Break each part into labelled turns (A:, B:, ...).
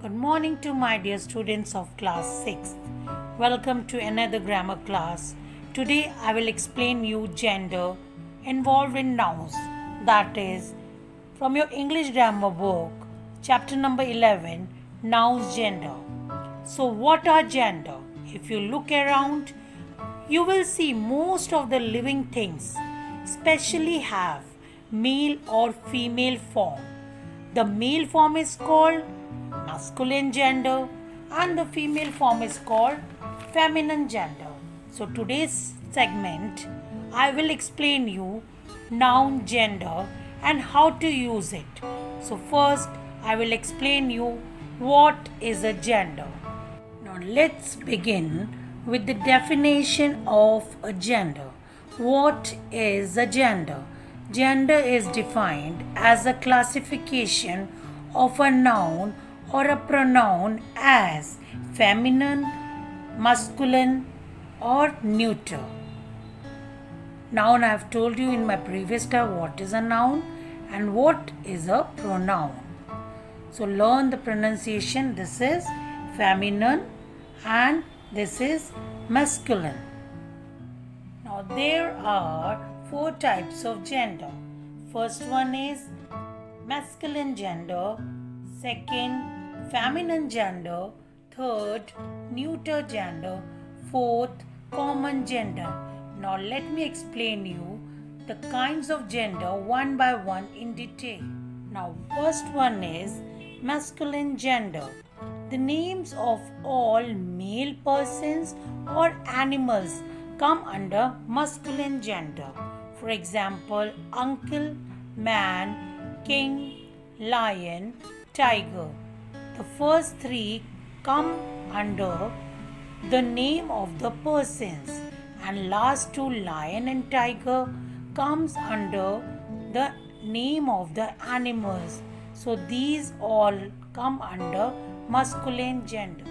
A: Good morning to my dear students of class 6th. Welcome to another grammar class. Today I will explain you gender involved in nouns, that is from your English grammar book chapter number 11, nouns gender. So what are gender? If you look around, you will see most of the living things especially have male or female form. The male form is called masculine gender and the female form is called feminine gender. So today's segment I will explain you noun gender and how to use it. So first I will explain you what is a gender. Now let's begin with the definition of a gender. What is a gender? Gender is defined as a classification of a noun or a pronoun as feminine, masculine, or neuter. Noun I have told you in my previous class what is a noun and what is a pronoun. So learn the pronunciation. This is feminine and this is masculine. Now there are 4 types of gender. First one is masculine gender, second feminine gender, third neuter gender, fourth common gender. Now let me explain you the kinds of gender one by one in detail. Now first one is masculine gender. The names of all male persons or animals come under masculine gender. For example, uncle, man, king, lion, tiger. The first 3 come under the name of the persons and last 2 lion and tiger comes under the name of the animals. So these all come under masculine gender.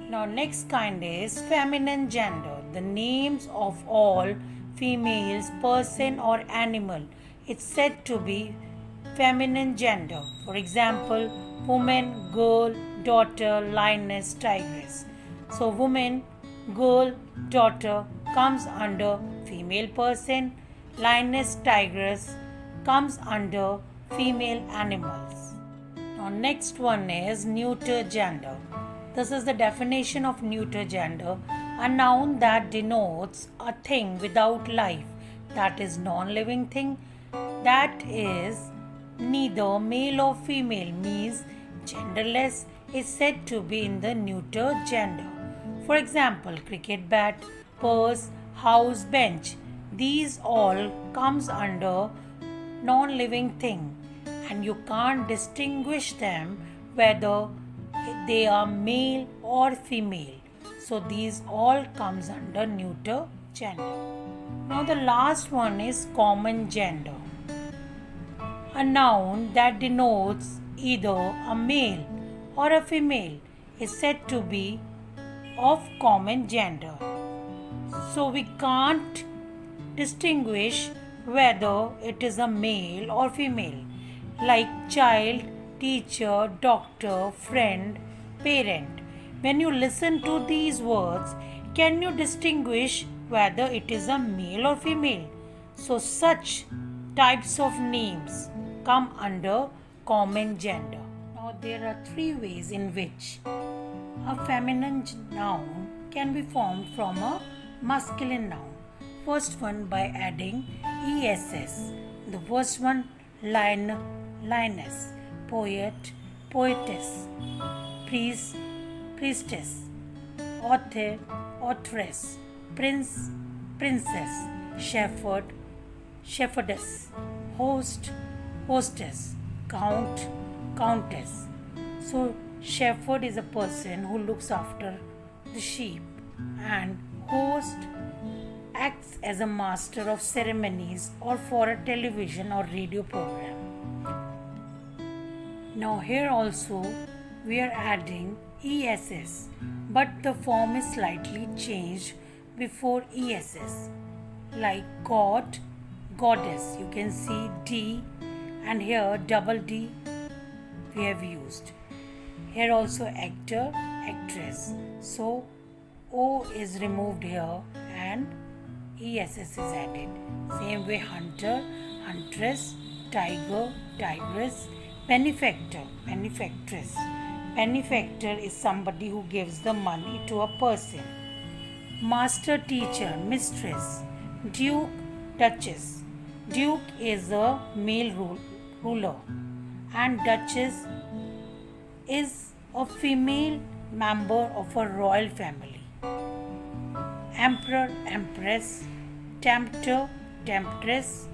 A: Now next kind is feminine gender. The names of all females, person or animal. It's said to be feminine gender. For example, woman, girl, daughter, lioness, tigress. So woman, girl, daughter comes under female person. Lioness, tigress comes under female animals. Now next one is neuter gender. This is the definition of neuter gender, a noun that denotes a thing without life, that is non-living thing, that is neither male or female, means genderless, is said to be in the neuter gender. For example, cricket bat, purse, house, bench. These all comes under non-living thing and you can't distinguish them whether they are male or female. So these all comes under neuter gender. Now the last one is common gender. A noun that denotes either a male or a female is said to be of common gender. So we can't distinguish whether it is a male or female, like child, teacher, doctor, friend, parent. When you listen to these words, can you distinguish whether it is a male or female? So such types of names come under common gender. Now there are 3 ways in which a feminine noun can be formed from a masculine noun. First one by adding ess. The first one lion, lioness, poet, poetess, priest, priestess, author, authoress, prince, princess, shepherd, shepherdess, host, hostess, count, countess. So shepherd is a person who looks after the sheep and host acts as a master of ceremonies or for a television or radio program. Now here also we are adding ess, but the form is slightly changed before ess. Like god, goddess, you can see D and here double D we have used. Here also actor, actress. So O is removed here and ESS is added. Same way hunter, huntress, tiger, tigress, benefactor, benefactress. Benefactor is somebody who gives the money to a person. Master, teacher, mistress, duke, duchess. Duke is a male ruler and duchess is a female member of a royal family. Emperor, empress, tempter, temptress,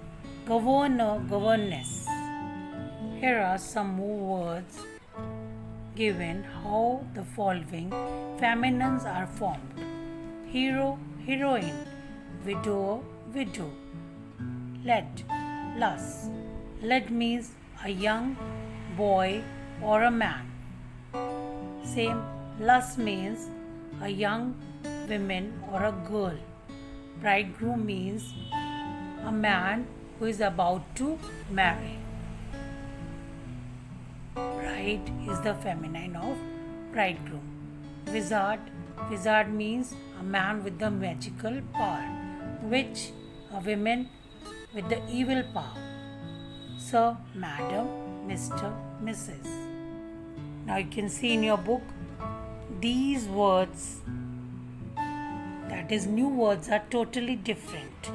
A: governor, governess. Here are some more words given how the following feminines are formed. Hero, heroine, widower, widow. Lad, lass. Lad means a young boy or a man. Same, lass means a young woman or a girl. Bridegroom means a man who is about to marry. Bride is the feminine of bridegroom. Wizard, wizard means a man with the magical power. Witch, a woman with the evil power. Sir, madam, Mr., Mrs. Now you can see in your book these words, that is new words, are totally different.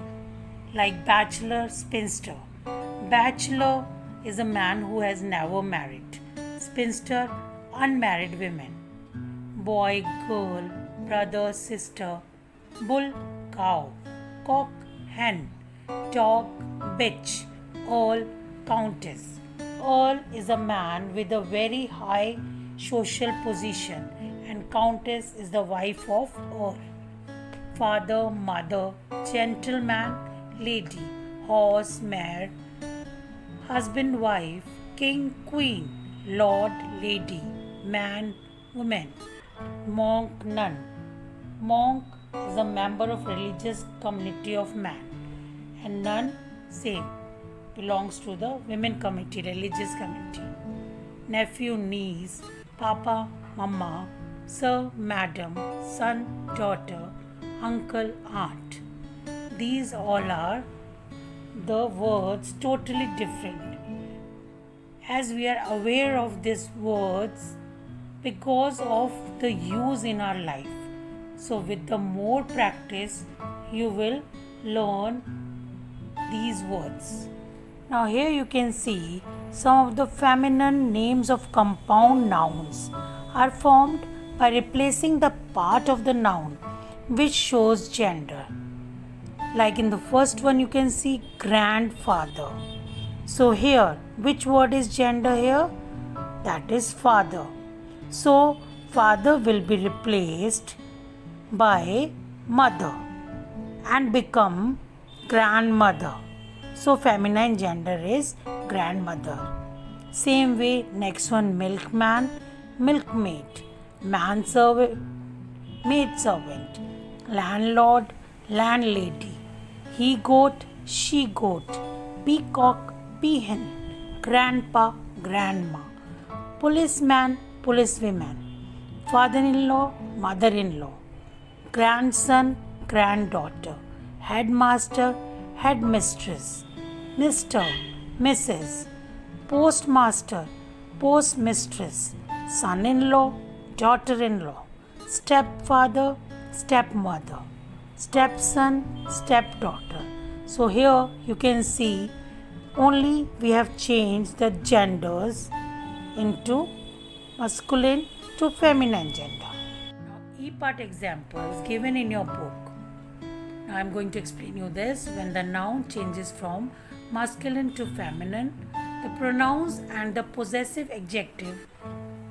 A: Like bachelor, spinster. Bachelor is a man who has never married. Spinster, unmarried women. Boy, girl, brother, sister. Bull, cow. Cock, hen. Dog, bitch. Earl, countess. Earl is a man with a very high social position and countess is the wife of Earl. Father, mother, gentleman, lady, horse, mare, husband, wife, king, queen, lord, lady, man, woman, monk, nun. Monk is a member of religious community of man and nun, same, belongs to the women community, religious community. Nephew, niece, papa, mama, sir, madam, son, daughter, uncle, aunt. These all are the words totally different. As we are aware of these words because of the use in our life. So with the more practice, you will learn these words. Now here you can see some of the feminine names of compound nouns are formed by replacing the part of the noun which shows gender. Like in the first one you can see grandfather. So here which word is gender here? That is father. So father will be replaced by mother and become grandmother. So feminine gender is grandmother. Same way next one milkman, milkmaid, manservant, maidservant, landlord, landlady, he goat, she goat, peacock, peahen, grandpa, grandma, policeman, policewoman, father-in-law, mother-in-law, grandson, granddaughter, headmaster, headmistress, Mr., Mrs., postmaster, postmistress, son-in-law, daughter-in-law, stepfather, stepmother, stepson, stepdaughter. So here you can see only we have changed the genders into masculine to feminine gender. Now E-part examples given in your book. Now I am going to explain you this. When the noun changes from masculine to feminine, the pronouns and the possessive adjective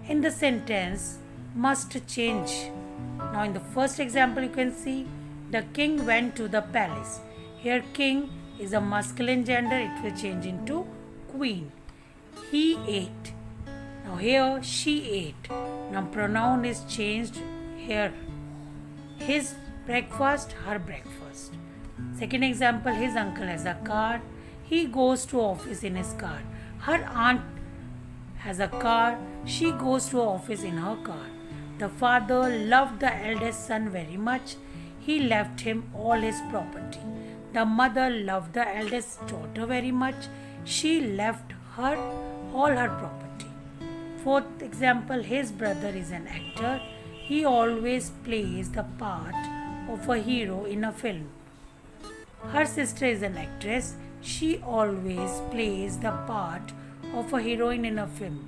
A: in the sentence must change. Now in the first example you can see the king went to the palace. Here king is a masculine gender, it will change into queen. He ate. Now here she ate. Now pronoun is changed here. His breakfast, her breakfast. Second example, his uncle has a car. He goes to office in his car. Her aunt has a car. She goes to office in her car. The father loved the eldest son very much. He left him all his property. The mother loved the eldest daughter very much. She left her all her property. Fourth example, his brother is an actor. He always plays the part of a hero in a film. Her sister is an actress. She always plays the part of a heroine in a film.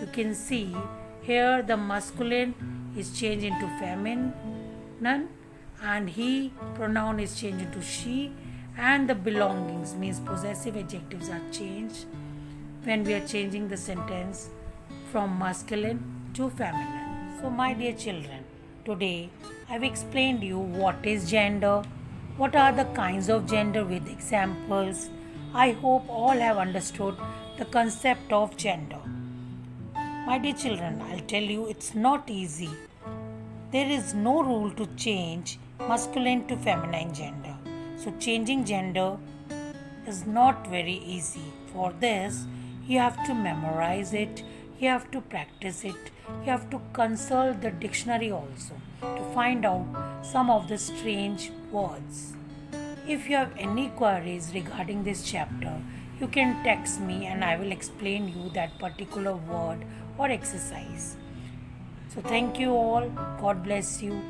A: You can see here the masculine is changed into feminine and he pronoun is changed into she, and the belongings means possessive adjectives are changed when we are changing the sentence from masculine to feminine. So my dear children, today I've explained you what is gender, what are the kinds of gender with examples. I hope all have understood the concept of gender. My dear children, I'll tell you it's not easy. There is no rule to change masculine to feminine gender. So changing gender is not very easy. For this, you have to memorize it, you have to practice it, you have to consult the dictionary also to find out some of the strange words. If you have any queries regarding this chapter, you can text me and I will explain you that particular word or exercise. So thank you all. God bless you.